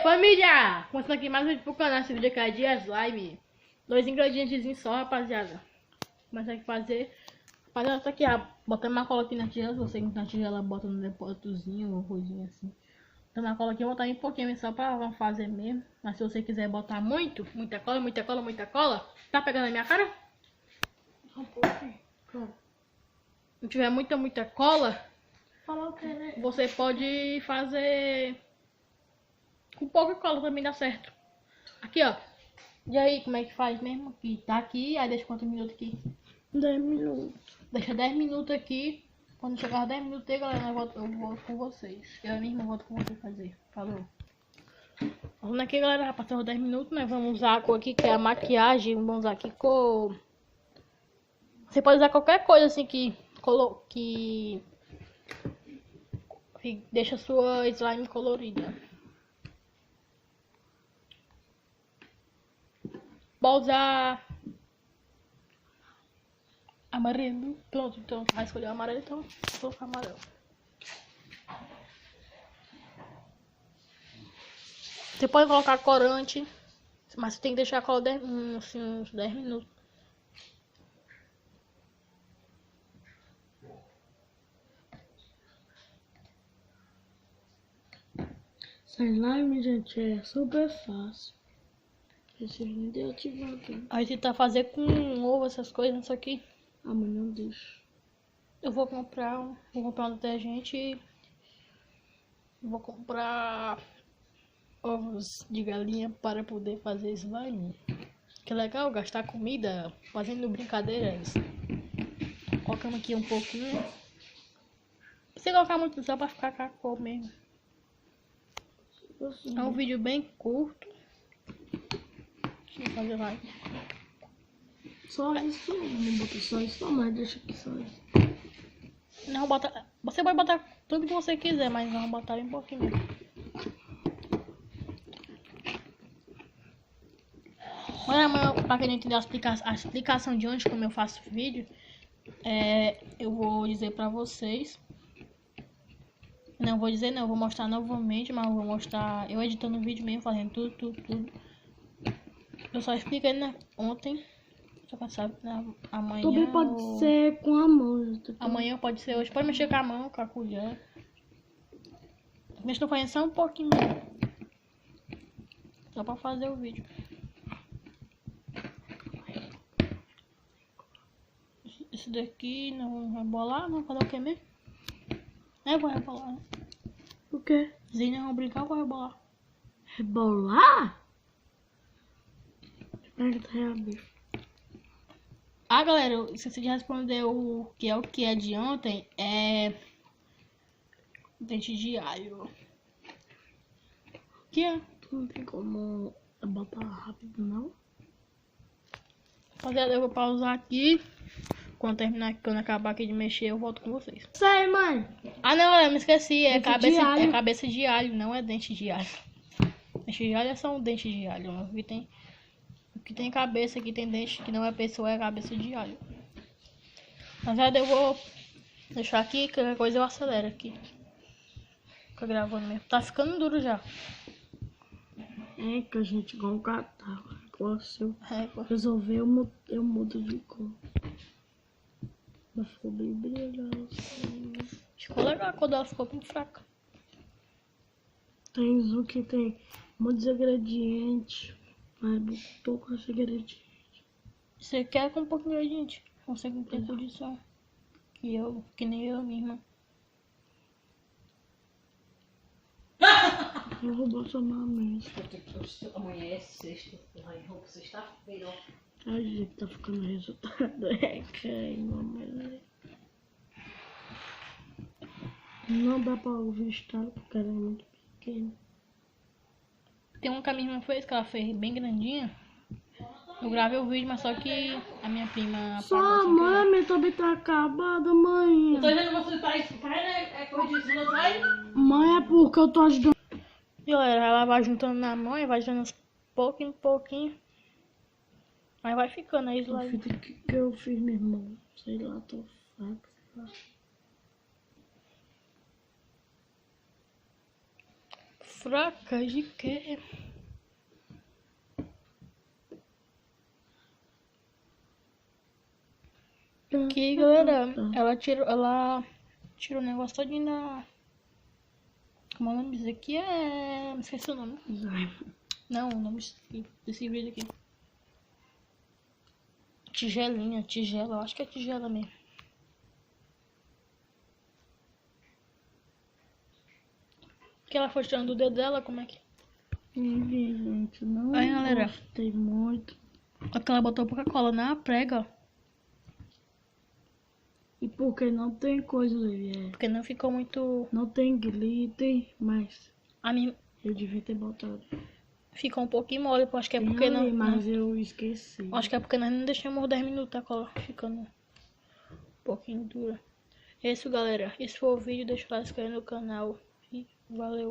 família! Começando aqui mais um vídeo pro canal. Esse vídeo aqui é de slime. 2 ingredientes só, rapaziada. Começa aqui a fazer. Rapaziada, tá aqui, ó. Bota uma cola aqui na tigela. Se você na tigela bota no depósitozinho ou coisinha assim. Então na cola aqui eu vou botar um pouquinho só pra fazer mesmo. Mas se você quiser botar muita cola. Tá pegando a minha cara? Um pouquinho. Pronto. Se tiver muita cola, Falar o que, né? você pode fazer com pouca cola também dá certo. Aqui, ó. E aí, como é que faz mesmo? Aqui, tá aqui, aí deixa quantos minutos aqui? 10 minutos. Deixa 10 minutos aqui. Quando chegar aos 10 minutos aí, galera, eu volto com vocês. Eu mesmo volto com vocês fazer. Falou. Vamos aqui, galera, já passou os 10 minutos, nós vamos usar a cor aqui, que é a maquiagem. Vamos usar aqui cor... Você pode usar qualquer coisa assim que deixa a sua slime colorida. Pode usar amarelo. Pronto, então vai escolher o amarelo, então vou colocar amarelo. Você pode colocar corante, mas você tem que deixar a cola uns 10 minutos. Essa slime, gente, é super fácil. Esse vídeo é ativado. Aí você tá fazer com ovo, essas coisas, isso aqui. Amanhã eu deixo. Eu vou comprar um detergente e vou comprar ovos de galinha para poder fazer slime. Que legal gastar comida fazendo brincadeiras. Colocamos aqui um pouquinho. Não precisa colocar muito só para ficar com a cor mesmo. É um vídeo bem curto. Deixa eu fazer lá. Só isso, não bota só isso, não, mas deixa aqui só isso. Não, você pode botar tudo que você quiser, mas vamos botar um pouquinho mesmo. Olha, pra quem não entendeu a explicação de onde como eu faço vídeo, eu vou dizer pra vocês. Não vou dizer não, eu vou mostrar novamente, mas eu vou mostrar eu editando o vídeo mesmo, fazendo tudo. Eu só expliquei, né, ontem. Só que sabe, né, amanhã. Também pode ser com a mão. Amanhã pode ser hoje. Pode mexer com a mão, com a colher. Mas tô fazendo só um pouquinho mesmo. Só pra fazer o vídeo. Esse daqui não vou rebolar, não vou fazer o que mesmo? Eu vou rebolar, né? O quê? Zinha, vamos brincar, eu vou rebolar. Rebolar? Espera que tá reaberto. Ah, galera, eu esqueci de responder o que é de ontem. É dente de alho. Que é? Não tem como botar rápido, não? Rapaziada, eu vou pausar aqui. Quando acabar aqui de mexer, eu volto com vocês. Sério, mãe? Ah, não, eu me esqueci. É Dente cabeça de alho, não é dente de alho. Dente de alho é só um dente de alho. O que tem cabeça, aqui tem dente, que não é pessoa, é cabeça de alho. Mas eu vou deixar aqui, qualquer coisa eu acelero aqui. Fica gravando mesmo. Tá ficando duro já. É que a gente igual um catarro. Igual se eu É, resolver, eu mudo de cor. Mas ficou bem brilhoso. ficou legal, a cor dela ficou bem fraca. Tem um que tem muitos ingredientes, mas poucos ingredientes. Você quer com um pouquinho de gente? Você não tem condição. Que nem eu mesma. Eu vou botar na mesa. Amanhã é sexta, sexta-feira. A gente tá ficando resultado. É que mamãe. Não dá pra ouvir estalo porque ela é muito pequena. Tem uma que a minha irmã fez, que ela fez bem grandinha. Eu gravei o vídeo, mas só que a minha prima Só a mãe também tá acabada, mãe. Eu tô ajudando vocês para isso, é coisa de slime. Mãe, é porque eu tô ajudando. Galera, ela vai juntando na mão e vai juntando pouquinho em pouquinho. Aí vai ficando aí O slime. que eu fiz, meu irmão? Sei lá, tô fraco, sei lá. Fraca de quê? Aqui, galera, ela tirou o negócio todinho da... Como é o nome disso aqui? Não esqueci o nome. Não, o nome desse vídeo aqui. Tigela, eu acho que é tigela mesmo. Que ela foi tirando do dedo dela, como é que... Gente, não Aí, galera, gostei muito. olha que ela botou Coca-Cola na prega, ó. E porque não tem coisa ali, Porque não ficou muito... não tem glitter, mas A mim eu devia ter botado. ficou um pouquinho mole, eu acho que é Tem porque ali, não... mas eu esqueci. Acho que é porque nós não deixamos 10 minutos a cola ficando um pouquinho dura. É isso, galera. Esse foi o vídeo. Deixa o like, se inscrever no canal. E valeu.